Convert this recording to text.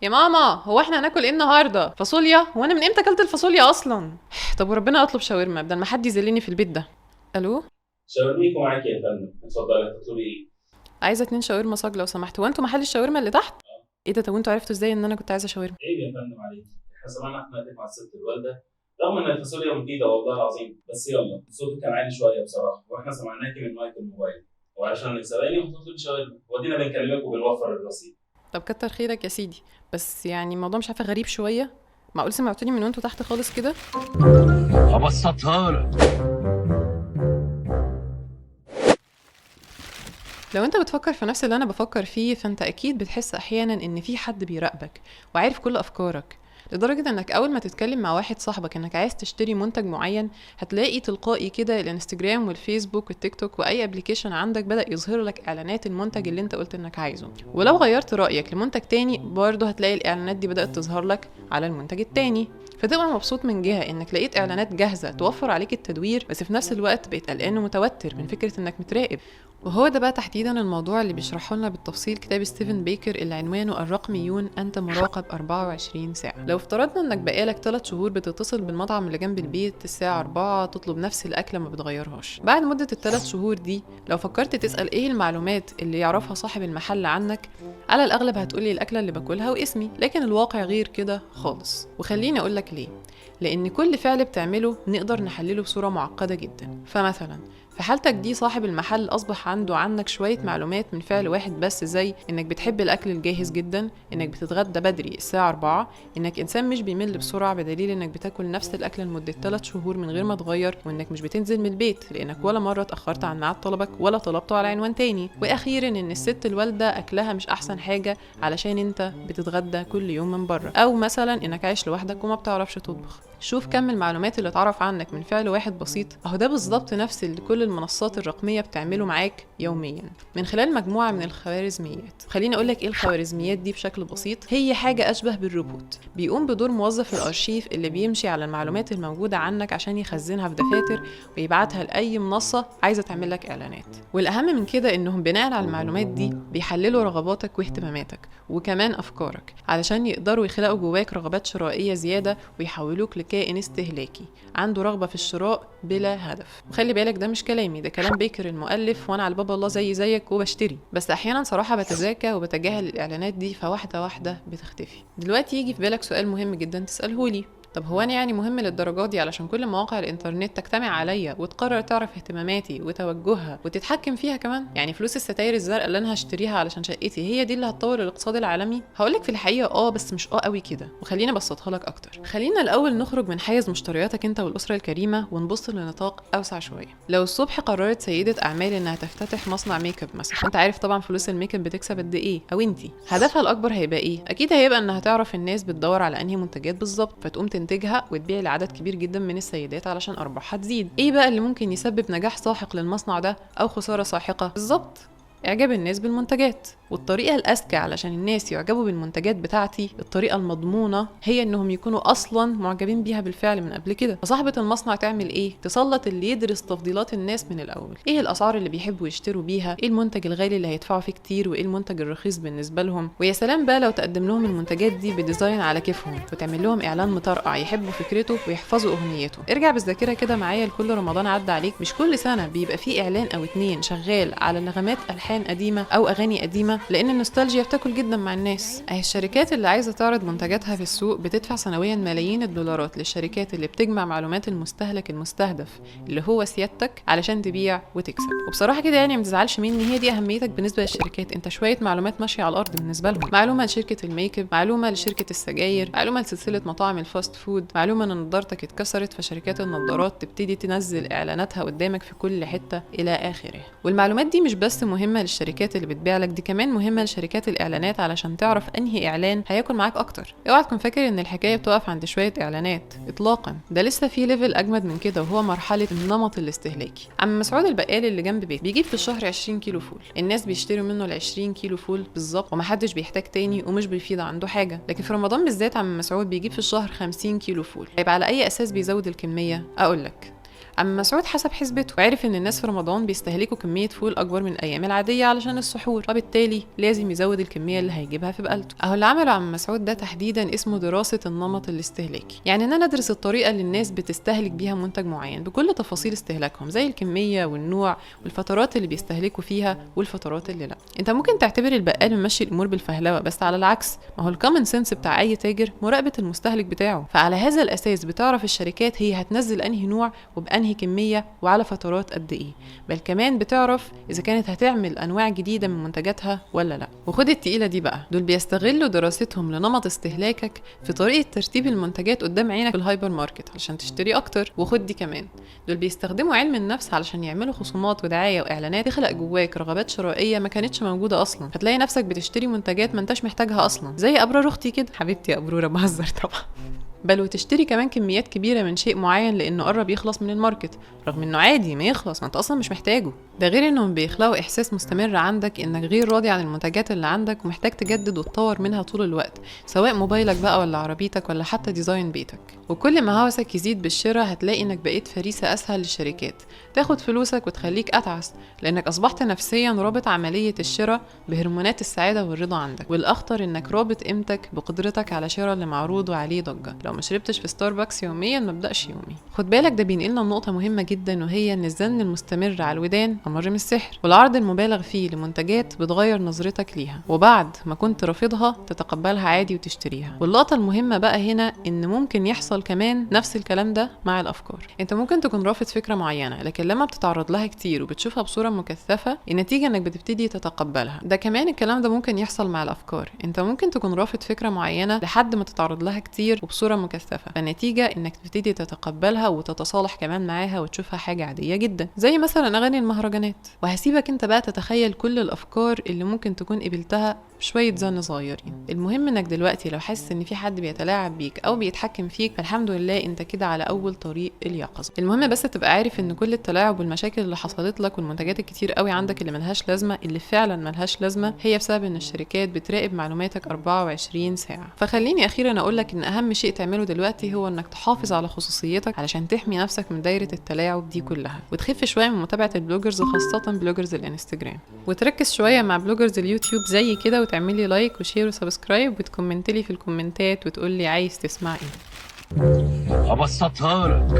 يا ماما، هو احنا هناكل ايه النهارده؟ فاصوليا؟ هو انا من امتى اكلت الفاصوليا اصلا؟ طب وربنا اطلب شاورما بدل ما حد يذلني في البيت ده. الو. شاورميكو معاك يا فندم، اتفضلي هتطلبي ايه؟ عايزه 2 شاورما صاج لو سمحت. هو انتوا محل الشاورما اللي تحت؟ ايه ده؟ طب وانتوا عرفتوا ازاي ان انا كنت عايزه شاورما؟ عيب يا فندم عليك. احنا سمعنا خناقتك مع الست الوالده، رغم ان الفاصوليا مفيده والله العظيم، بس يلا صوتك كان عالي شويه بصراحه، واحنا سمعناكي من مايك الموبايل، وعشان نكسباني وتطلبي شاورما ودينا بنكلمك وبنوفر الرصيد. طب كتر خيرك يا سيدي. بس يعني الموضوع مش عارفه غريب شويه. معقول سمعتوني من وانتوا تحت خالص كده؟ ابسطها لك. لو انت بتفكر في نفس اللي انا بفكر فيه، فانت اكيد بتحس احيانا ان في حد بيراقبك وعارف كل افكارك، لدرجة انك اول ما تتكلم مع واحد صاحبك انك عايز تشتري منتج معين، هتلاقي تلقائي كده الانستجرام والفيسبوك والتيك توك واي ابليكيشن عندك بدأ يظهر لك اعلانات المنتج اللي انت قلت انك عايزه. ولو غيرت رأيك لمنتج تاني، برضه هتلاقي الاعلانات دي بدأت تظهر لك على المنتج التاني. فتبقى مبسوط من جهة انك لقيت اعلانات جاهزة توفر عليك التدوير، بس في نفس الوقت بقيت قلقان ومتوتر من فكرة انك متراقب. وهو ده بقى تحديدا الموضوع اللي بيشرحه لنا بالتفصيل كتاب ستيفن بيكر اللي عنوانه الرقميون أنت مراقب 24 ساعة. لو افترضنا انك بقالك 3 شهور بتتصل بالمطعم اللي جنب البيت الساعة 4 تطلب نفس الأكلة ما بتغيرهاش، بعد مدة ال3 شهور دي لو فكرت تسأل ايه المعلومات اللي يعرفها صاحب المحل عنك، على الأغلب هتقولي الأكلة اللي باكلها واسمي، لكن الواقع غير كده خالص. وخليني أقولك ليه. لأن كل فعل بتعمله نقدر نحلله بصورة معقدة جدا. فمثلا في حالتك دي صاحب المحل أصبح عنده عنك شوية معلومات من فعل واحد بس، زي إنك بتحب الأكل الجاهز جدا، إنك بتتغدى بدري الساعة 4، إنك إنسان مش بيمل بسرعة بدليل إنك بتاكل نفس الأكل لمدة 3 شهور من غير ما تغير، وإنك مش بتنزل من البيت لأنك ولا مرة اتأخرت عن ميعاد طلبك ولا طلبته على عنوان تاني، وأخيرا إن الست الوالدة أكلها مش أحسن حاجة علشان أنت بتتغدى كل يوم من بره، أو مثلا إنك عايش لوحدك وما بتعرفش تطبخ. شوف كم المعلومات اللي اتعرف عنك من فعل واحد بسيط. اهو ده بالظبط نفس اللي كل المنصات الرقمية بتعمله معاك يوميا من خلال مجموعة من الخوارزميات. خليني اقولك ايه الخوارزميات دي بشكل بسيط. هي حاجة اشبه بالروبوت، بيقوم بدور موظف الارشيف اللي بيمشي على المعلومات الموجودة عنك عشان يخزنها في دفاتر ويبعتها لأي منصة عايزة تعمل لك اعلانات. والاهم من كده انهم بناء على المعلومات دي بيحللوا رغباتك واهتماماتك وكمان افكارك، علشان يقدروا يخلقوا جواك رغبات شرائية زيادة ويحولوك كائن استهلاكي عنده رغبة في الشراء بلا هدف. وخلي بالك ده مش كلامي، ده كلام بيكر المؤلف، وانا على باب الله زي زيك وبشتري، بس احيانا صراحة بتذاكى وبتجاهل الاعلانات دي، فواحدة واحدة بتختفي. دلوقتي يجي في بالك سؤال مهم جدا تسألهولي. طب هو انا يعني مهم للدرجات دي علشان كل مواقع الانترنت تجتمع عليا وتقرر تعرف اهتماماتي وتوجهها وتتحكم فيها كمان؟ يعني فلوس الستاير الزرقاء اللي انا هشتريها علشان شقتي هي دي اللي هتطور الاقتصاد العالمي؟ هقولك في الحقيقه بس مش قوي كده، وخليني ابسطها لك اكتر. خلينا الاول نخرج من حيز مشترياتك انت والاسره الكريمه ونبص لنطاق اوسع شويه. لو الصبح قررت سيده اعمال انها تفتتح مصنع ميك اب مثلا، انت عارف طبعا فلوس الميك اب بتكسب قد ايه، او انتي هدفها الاكبر هيبقى ايه؟ اكيد هيبقى انها تعرف الناس بتدور على انهي منتجات بالظبط، فتقوم تنتجها وتبيع لعدد كبير جدا من السيدات علشان ارباحها تزيد. ايه بقى اللي ممكن يسبب نجاح ساحق للمصنع ده او خساره ساحقه؟ بالظبط اعجاب الناس بالمنتجات. والطريقة الأذكى علشان الناس يعجبوا بالمنتجات بتاعتي، الطريقة المضمونة، هي انهم يكونوا اصلا معجبين بيها بالفعل من قبل كده. فصاحبة المصنع تعمل ايه؟ تسلط اللي يدرس تفضيلات الناس من الاول، ايه الاسعار اللي بيحبوا يشتروا بيها، ايه المنتج الغالي اللي هيدفعوا فيه كتير، وايه المنتج الرخيص بالنسبة لهم. ويا سلام بقى لو تقدم لهم المنتجات دي بديزاين على كيفهم، وتعمل لهم اعلان مطرقع يحبوا فكرته ويحفظوا اغنيته. ارجع بالذاكرة كده معايا لكل رمضان عدى عليك، مش كل سنة بيبقى فيه اعلان او اتنين شغال على نغمات الحان قديمة او اغاني قديمة، لان النوستالجيا بتاكل جدا مع الناس. اهي الشركات اللي عايزه تعرض منتجاتها في السوق بتدفع سنويا ملايين الدولارات للشركات اللي بتجمع معلومات المستهلك المستهدف اللي هو سيادتك علشان تبيع وتكسب. وبصراحه كده يعني ما تزعلش مني، هي دي اهميتك بالنسبه للشركات. انت شويه معلومات ماشيه على الارض بالنسبه لهم، معلومه لشركه الميك اب، معلومه لشركه السجاير، معلومه لسلسله مطاعم الفاست فود، معلومه ان نضارتك اتكسرت فشركات النضارات تبتدي تنزل اعلاناتها قدامك في كل حته الى اخره. والمعلومات دي مش بس مهمه للشركات اللي بتبيع لك، دي كمان مهمه لشركات الاعلانات علشان تعرف انهي اعلان هياكل معاك اكتر. اوعى تكون فاكر ان الحكايه بتقف عند شويه اعلانات، اطلاقا، ده لسه في ليفل اجمد من كده، وهو مرحله النمط الاستهلاكي. عم مسعود البقال اللي جنب بيت بيجيب في الشهر 20 كيلو فول، الناس بيشتروا منه ال 20 كيلو فول بالظبط ومحدش بيحتاج تاني ومش بيفيد عنده حاجه. لكن في رمضان بالذات عم مسعود بيجيب في الشهر 50 كيلو فول. هيبقى على اي اساس بيزود الكميه؟ اقول لك، عم مسعود حسب حسبته وعرف ان الناس في رمضان بيستهلكوا كمية فول اكبر من الايام العادية علشان السحور، وبالتالي لازم يزود الكمية اللي هيجيبها في بقالته. اهو اللي عمله عم مسعود ده تحديدا اسمه دراسة النمط الاستهلاكي، يعني ان انا ادرس الطريقة اللي الناس بتستهلك بيها منتج معين بكل تفاصيل استهلاكهم، زي الكمية والنوع والفترات اللي بيستهلكوا فيها والفترات اللي لا. انت ممكن تعتبر البقال ممشي الامور بالفهلوة، بس على العكس ما هو الكومن سنس بتاع اي تاجر مراقبة المستهلك بتاعه. فعلى هذا الاساس بتعرف الشركات هي هتنزل انهي نوع وبانهي كمية وعلى فترات قد ايه، بل كمان بتعرف اذا كانت هتعمل انواع جديدة من منتجاتها ولا لا. وخد التقيلة دي بقى، دول بيستغلوا دراستهم لنمط استهلاكك في طريقة ترتيب المنتجات قدام عينك في الهايبر ماركت علشان تشتري اكتر. وخد دي كمان، دول بيستخدموا علم النفس علشان يعملوا خصومات ودعاية واعلانات تخلق جواك رغبات شرائية ما كانتش موجودة اصلا، فتلاقي نفسك بتشتري منتجات ما انتش محتاجها اصلا، زي ابرار اختي كده. حبيبتي يا ابرورة، بهزر طبعا. بل وتشتري كمان كميات كبيرة من شيء معين لأنه قرب يخلص من الماركت، رغم إنه عادي ما يخلص، ما أنت أصلا مش محتاجه. ده غير إنهم بيخلقوا إحساس مستمر عندك إنك غير راضي عن المنتجات اللي عندك ومحتاج تجدد وتطور منها طول الوقت، سواء موبايلك بقى ولا عربيتك ولا حتى ديزاين بيتك. وكل ما هوسك يزيد بالشراء هتلاقي إنك بقيت فريسة أسهل للشركات تاخد فلوسك وتخليك أتعس، لأنك أصبحت نفسيا رابط عملية الشراء بهرمونات السعادة والرضا عندك. والأخطر إنك رابط قيمتك بقدرتك على شراء اللي معروض وعليه ضجة. لو ما شربتش في ستاربكس يوميا ما بدأش يومي. خد بالك ده بينقلنا لنقطة مهمة جدا، وهي ان الزن المستمر على الودان امر من السحر، والعرض المبالغ فيه لمنتجات بتغير نظرتك ليها، وبعد ما كنت رافضها تتقبلها عادي وتشتريها. واللقطة المهمة بقى هنا ان ممكن يحصل كمان نفس الكلام ده مع الافكار. انت ممكن تكون رافض فكرة معينة، لكن لما بتتعرض لها كتير وبتشوفها بصورة مكثفة النتيجة انك بتبتدي تتقبلها. ده كمان الكلام ده ممكن يحصل مع الافكار. انت ممكن تكون رافض فكرة معينة لحد ما تتعرض لها كتير وبصورة مكثفة، فالنتيجة انك تبتدي تتقبلها وتتصالح كمان معاها وتشوفها حاجة عادية جدا، زي مثلا اغاني المهرجانات. وهسيبك انت بقى تتخيل كل الافكار اللي ممكن تكون قبلتها بشوية زن صغيرين. المهم انك دلوقتي لو حاسس ان في حد بيتلاعب بيك او بيتحكم فيك، فالحمد لله انت كده على اول طريق اليقظة. المهم بس تبقى عارف ان كل التلاعب والمشاكل اللي حصلت لك والمنتجات الكتير قوي عندك اللي ملهاش لازمة، اللي فعلا ملهاش لازمة، هي بسبب ان الشركات بتراقب معلوماتك 24 ساعة. فخليني اخيرا اقولك ان اهم شيء تعمله دلوقتي هو انك تحافظ على خصوصيتك علشان تحمي نفسك من دايرة التلاعب دي كلها، وتخف شوية من متابعة البلوجرز وخاصة بلوجرز الانستجرام، وتركز شوية مع بلوجرز اليوتيوب زي كده، وتعملي لايك وشير وسبسكرايب وتكومنتلي في الكومنتات وتقولي عايز تسمع ايه. ابسطها لك.